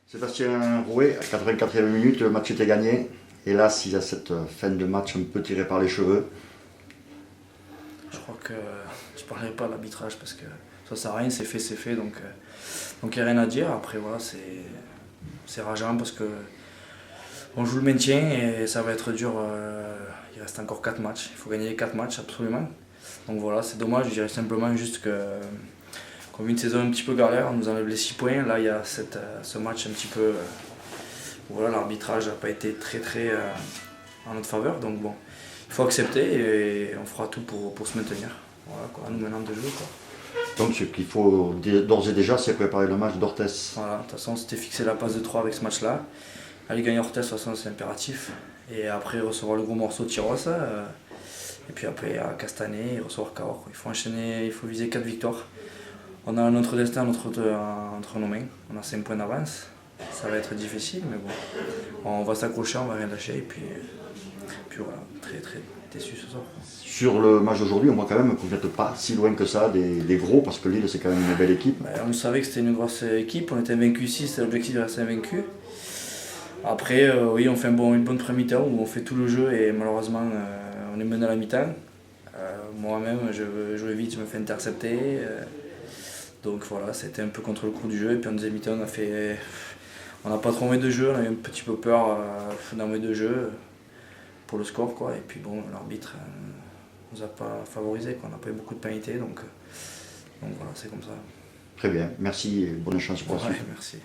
Sébastien Rouet, à 84e minute, le match était gagné. Hélas, il y a cette fin de match un peu tirée par les cheveux. Je crois que je ne parlerai pas de l'arbitrage parce que ça sert à rien, c'est fait. Donc il n'y a rien à dire. Après, voilà, c'est rageant parce que on joue le maintien et ça va être dur. Il reste encore 4 matchs. Il faut gagner les 4 matchs absolument. Donc voilà, c'est dommage. Je dirais simplement juste qu'on vit une saison un petit peu galère. On nous enlève les 6 points. Là, il y a ce match un petit peu. Voilà, l'arbitrage n'a pas été très en notre faveur. Donc bon, il faut accepter et on fera tout pour se maintenir. Voilà, quoi. Nous maintenant de jouer. Quoi. Donc ce qu'il faut d'ores et déjà, c'est préparer le match d'Orthez. Voilà, de toute façon, on s'était fixé la passe de 3 avec ce match-là. Aller gagner Orthez, de toute façon, c'est impératif. Et après, recevoir le gros morceau de Tyros. Et puis après, à Castanet et recevoir Cahors. Il faut enchaîner, il faut viser 4 victoires. On a notre destin entre nos mains. On a 5 points d'avance. Ça va être difficile, mais bon. On va s'accrocher, on va rien lâcher. Et puis voilà, très déçu ce soir. Sur le match d'aujourd'hui, on voit quand même que vous n'êtes pas si loin que ça des gros, parce que Lille, c'est quand même une belle équipe. On savait que c'était une grosse équipe. On était invaincu ici, c'était l'objectif de rester invaincu. Après, oui, on fait une bonne première mi-temps où on fait tout le jeu et malheureusement, on est mené à la mi-temps. Moi-même, je veux jouer vite, je me fais intercepter. Donc voilà, c'était un peu contre le cours du jeu. Et puis en deuxième mi-temps, on n'a pas trop envie de jeu, on a eu un petit peu peur d'envoyer de jeu pour le score. Quoi. Et puis bon, l'arbitre nous a pas favorisé, on n'a pas eu beaucoup de pénalités. Donc voilà, c'est comme ça. Très bien, merci et bonne chance pour la suite. Merci.